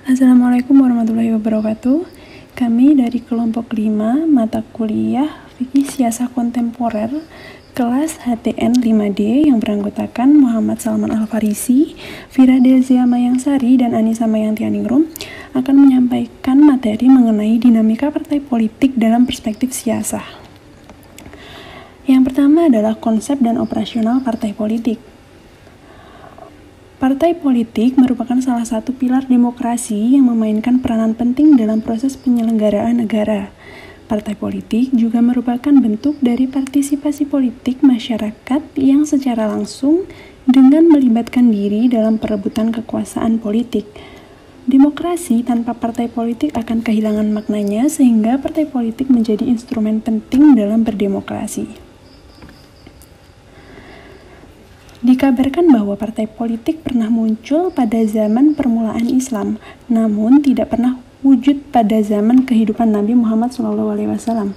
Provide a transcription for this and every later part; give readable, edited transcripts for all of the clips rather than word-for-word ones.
Assalamualaikum warahmatullahi wabarakatuh. Kami dari kelompok 5 mata kuliah Fikih Siasah Kontemporer kelas HTN 5D yang beranggotakan Muhammad Salman Al-Farisi, Fira Delzia Mayangsari, dan Anissa Mayantianingrum akan menyampaikan materi mengenai dinamika partai politik dalam perspektif siasah. Yang pertama adalah konsep dan operasional partai politik. Partai politik merupakan salah satu pilar demokrasi yang memainkan peranan penting dalam proses penyelenggaraan negara. Partai politik juga merupakan bentuk dari partisipasi politik masyarakat yang secara langsung dengan melibatkan diri dalam perebutan kekuasaan politik. Demokrasi tanpa partai politik akan kehilangan maknanya sehingga partai politik menjadi instrumen penting dalam berdemokrasi. Dikabarkan bahwa partai politik pernah muncul pada zaman permulaan Islam, namun tidak pernah wujud pada zaman kehidupan Nabi Muhammad SAW.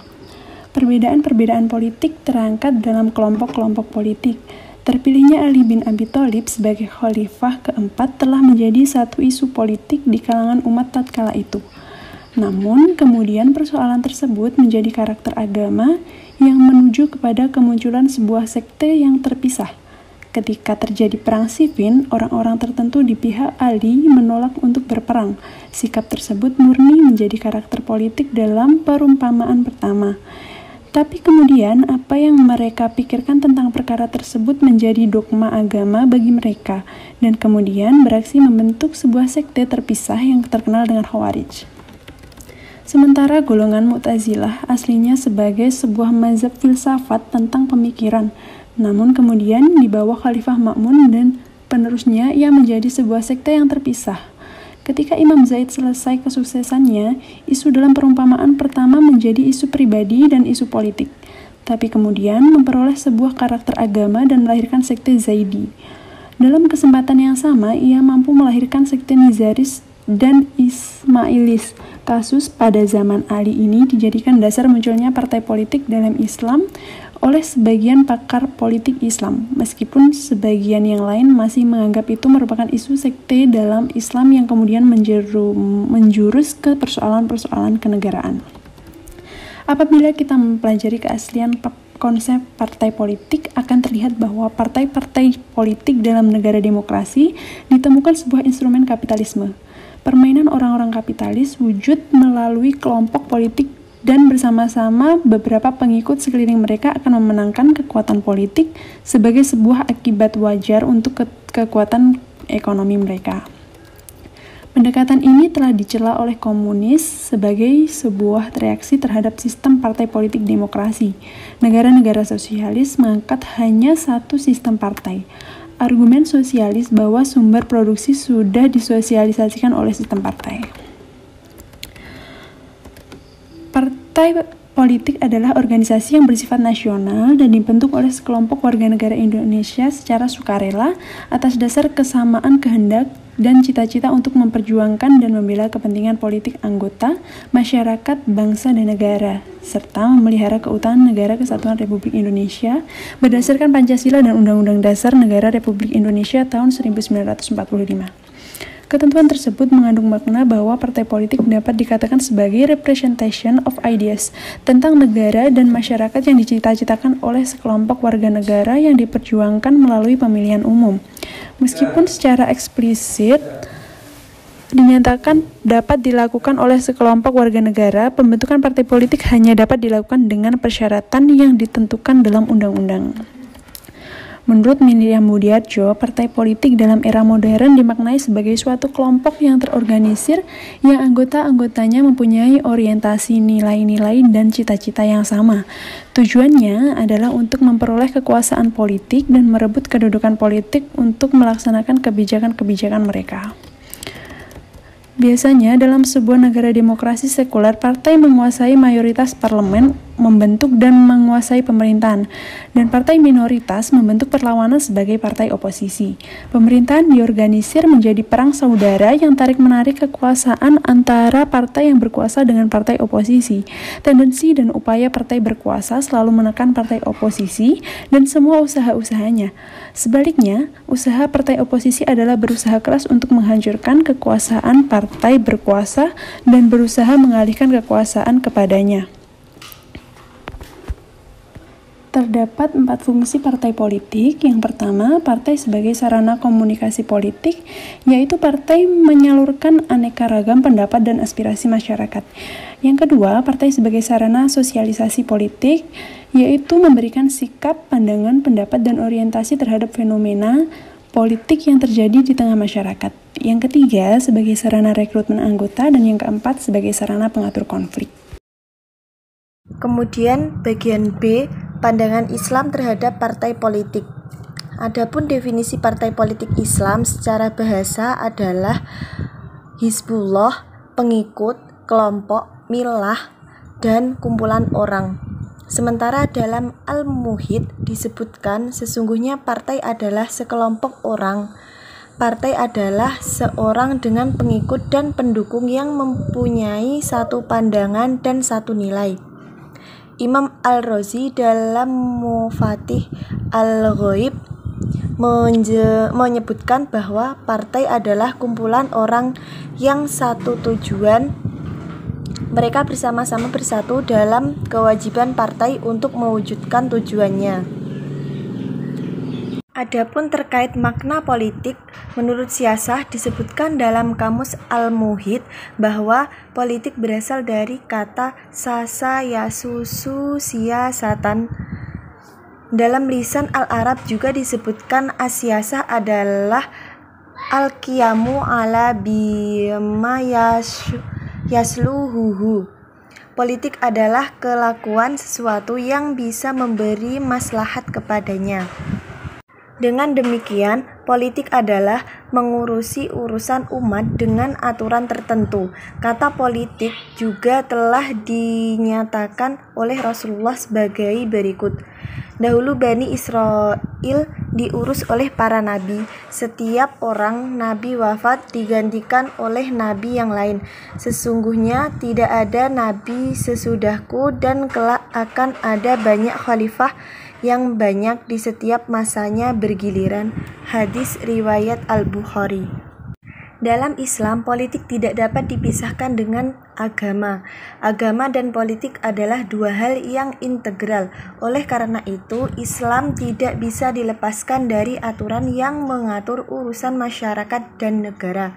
Perbedaan-perbedaan politik terangkat dalam kelompok-kelompok politik. Terpilihnya Ali bin Abi Thalib sebagai khalifah keempat telah menjadi satu isu politik di kalangan umat tatkala itu. Namun, kemudian persoalan tersebut menjadi karakter agama yang menuju kepada kemunculan sebuah sekte yang terpisah. Ketika terjadi perang Siffin, orang-orang tertentu di pihak Ali menolak untuk berperang. Sikap tersebut murni menjadi karakter politik dalam perumpamaan pertama. Tapi kemudian apa yang mereka pikirkan tentang perkara tersebut menjadi dogma agama bagi mereka, dan kemudian beraksi membentuk sebuah sekte terpisah yang terkenal dengan Khawarij. Sementara golongan Mu'tazilah aslinya sebagai sebuah mazhab filsafat tentang pemikiran, namun kemudian di bawah Khalifah Ma'mun dan penerusnya ia menjadi sebuah sekte yang terpisah. Ketika Imam Zaid selesai kesuksesannya, isu dalam perumpamaan pertama menjadi isu pribadi dan isu politik, tapi kemudian memperoleh sebuah karakter agama dan melahirkan sekte Zaidi. Dalam kesempatan yang sama, ia mampu melahirkan sekte Nizaris dan Ismailis. Kasus pada zaman Ali ini dijadikan dasar munculnya partai politik dalam Islam oleh sebagian pakar politik Islam, meskipun sebagian yang lain masih menganggap itu merupakan isu sekte dalam Islam yang kemudian menjurus ke persoalan-persoalan kenegaraan. Apabila kita mempelajari keaslian konsep partai politik, akan terlihat bahwa partai-partai politik dalam negara demokrasi ditemukan sebuah instrumen kapitalisme. Permainan orang-orang kapitalis wujud melalui kelompok politik dan bersama-sama beberapa pengikut sekeliling mereka akan memenangkan kekuatan politik sebagai sebuah akibat wajar untuk kekuatan ekonomi mereka. Pendekatan ini telah dicela oleh komunis sebagai sebuah reaksi terhadap sistem partai politik demokrasi. Negara-negara sosialis mengangkat hanya satu sistem partai. Argumen sosialis bahwa sumber produksi sudah disosialisasikan oleh sistem partai. Partai politik adalah organisasi yang bersifat nasional dan dibentuk oleh sekelompok warga negara Indonesia secara sukarela atas dasar kesamaan kehendak dan cita-cita untuk memperjuangkan dan membela kepentingan politik anggota, masyarakat, bangsa, dan negara, serta memelihara keutuhan Negara Kesatuan Republik Indonesia berdasarkan Pancasila dan Undang-Undang Dasar Negara Republik Indonesia tahun 1945. Ketentuan tersebut mengandung makna bahwa partai politik dapat dikatakan sebagai representation of ideas tentang negara dan masyarakat yang dicita-citakan oleh sekelompok warga negara yang diperjuangkan melalui pemilihan umum. Meskipun secara eksplisit dinyatakan dapat dilakukan oleh sekelompok warga negara, pembentukan partai politik hanya dapat dilakukan dengan persyaratan yang ditentukan dalam undang-undang. Menurut Miriam Budiarjo, partai politik dalam era modern dimaknai sebagai suatu kelompok yang terorganisir yang anggota-anggotanya mempunyai orientasi nilai-nilai dan cita-cita yang sama. Tujuannya adalah untuk memperoleh kekuasaan politik dan merebut kedudukan politik untuk melaksanakan kebijakan-kebijakan mereka. Biasanya dalam sebuah negara demokrasi sekuler, partai menguasai mayoritas parlemen membentuk dan menguasai pemerintahan, dan partai minoritas membentuk perlawanan sebagai partai oposisi. Pemerintahan diorganisir menjadi perang saudara yang tarik-menarik kekuasaan antara partai yang berkuasa dengan partai oposisi. Tendensi dan upaya partai berkuasa selalu menekan partai oposisi dan semua usaha-usahanya. Sebaliknya, usaha partai oposisi adalah berusaha keras untuk menghancurkan kekuasaan partai berkuasa dan berusaha mengalihkan kekuasaan kepadanya. Terdapat 4 fungsi partai politik. Yang pertama, partai sebagai sarana komunikasi politik, yaitu partai menyalurkan aneka ragam pendapat dan aspirasi masyarakat. Yang kedua, partai sebagai sarana sosialisasi politik, yaitu memberikan sikap, pandangan, pendapat, dan orientasi terhadap fenomena politik yang terjadi di tengah masyarakat. Yang ketiga, sebagai sarana rekrutmen anggota, dan yang keempat, sebagai sarana pengatur konflik. Kemudian bagian B, pandangan Islam terhadap partai politik. Adapun definisi partai politik Islam secara bahasa adalah Hizbullah, pengikut, kelompok, milah, dan kumpulan orang. Sementara dalam Al-Muhit disebutkan sesungguhnya partai adalah sekelompok orang. Partai adalah seorang dengan pengikut dan pendukung yang mempunyai satu pandangan dan satu nilai. Imam Al-Razi dalam Mufatih Al-Ghaib menyebutkan bahwa partai adalah kumpulan orang yang satu tujuan. Mereka bersama-sama bersatu dalam kewajiban partai untuk mewujudkan tujuannya. Adapun terkait makna politik, menurut Siasah disebutkan dalam kamus Al-Muhit bahwa politik berasal dari kata sasa yasusu siasatan. Dalam lisan Al-Arab juga disebutkan as-siyasah adalah al-qiyamu ala bima yasluhuhu. Politik adalah kelakuan sesuatu yang bisa memberi maslahat kepadanya. Dengan demikian, politik adalah mengurusi urusan umat dengan aturan tertentu. Kata politik juga telah dinyatakan oleh Rasulullah sebagai berikut. Dahulu Bani Israel diurus oleh para nabi. Setiap orang nabi wafat digantikan oleh nabi yang lain. Sesungguhnya tidak ada nabi sesudahku dan kelak akan ada banyak khalifah yang banyak di setiap masanya bergiliran. Hadis riwayat Al-Bukhari. Dalam Islam, politik tidak dapat dipisahkan dengan agama. Agama dan politik adalah dua hal yang integral. Oleh karena itu, Islam tidak bisa dilepaskan dari aturan yang mengatur urusan masyarakat dan negara.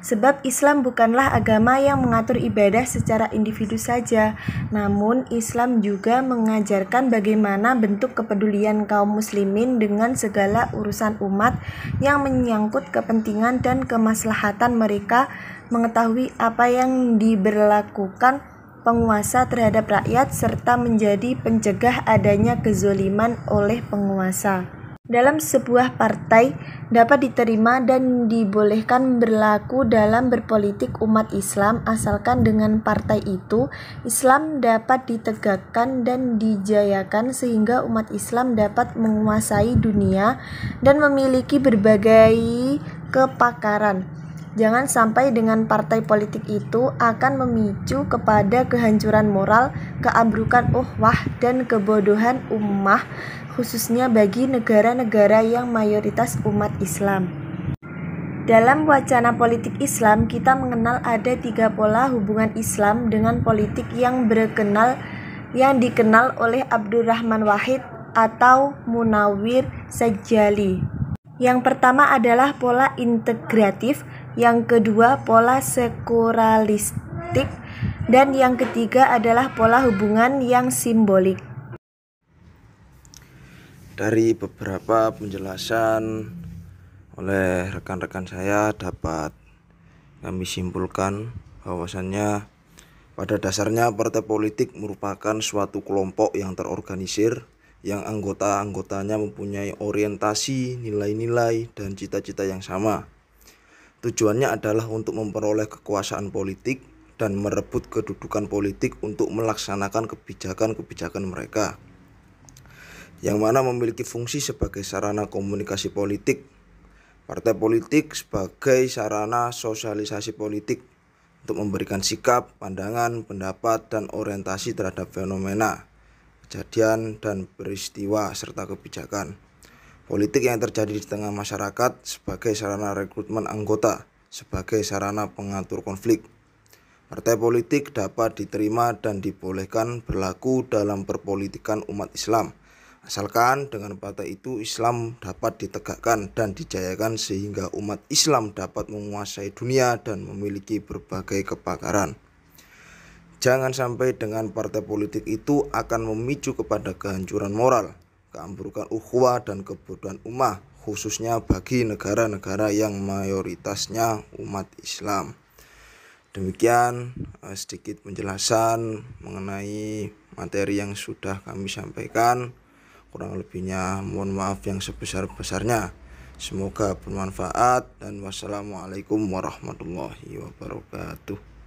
Sebab Islam bukanlah agama yang mengatur ibadah secara individu saja, namun Islam juga mengajarkan bagaimana bentuk kepedulian kaum muslimin dengan segala urusan umat yang menyangkut kepentingan dan kemaslahatan mereka, mengetahui apa yang diberlakukan penguasa terhadap rakyat, serta menjadi pencegah adanya kezoliman oleh penguasa. Dalam sebuah partai dapat diterima dan dibolehkan berlaku dalam berpolitik umat Islam asalkan dengan partai itu Islam dapat ditegakkan dan dijayakan sehingga umat Islam dapat menguasai dunia dan memiliki berbagai kepakaran. Jangan sampai dengan partai politik itu akan memicu kepada kehancuran moral, keambrukan ukhuwah dan kebodohan ummah, khususnya bagi negara-negara yang mayoritas umat Islam. Dalam wacana politik Islam, kita mengenal ada 3 pola hubungan Islam dengan politik yang dikenal oleh Abdurrahman Wahid atau Munawwir Sajjali. Yang pertama adalah pola integratif, yang kedua pola sekularilistik, dan yang ketiga adalah pola hubungan yang simbolik. Dari beberapa penjelasan oleh rekan-rekan saya dapat kami simpulkan bahwasannya pada dasarnya partai politik merupakan suatu kelompok yang terorganisir yang anggota-anggotanya mempunyai orientasi, nilai-nilai, dan cita-cita yang sama. Tujuannya adalah untuk memperoleh kekuasaan politik dan merebut kedudukan politik untuk melaksanakan kebijakan-kebijakan mereka, yang mana memiliki fungsi sebagai sarana komunikasi politik. Partai politik sebagai sarana sosialisasi politik untuk memberikan sikap, pandangan, pendapat, dan orientasi terhadap fenomena, kejadian, dan peristiwa serta kebijakan politik yang terjadi di tengah masyarakat, sebagai sarana rekrutmen anggota, sebagai sarana pengatur konflik. Partai politik dapat diterima dan dibolehkan berlaku dalam perpolitikan umat Islam, asalkan dengan partai itu Islam dapat ditegakkan dan dijayakan sehingga umat Islam dapat menguasai dunia dan memiliki berbagai kepakaran. Jangan sampai dengan partai politik itu akan memicu kepada kehancuran moral, keamburukan ukhuwah, dan kebodohan ummah, khususnya bagi negara-negara yang mayoritasnya umat Islam. Demikian sedikit penjelasan mengenai materi yang sudah kami sampaikan. Kurang lebihnya mohon maaf yang sebesar-besarnya. Semoga bermanfaat dan wassalamualaikum warahmatullahi wabarakatuh.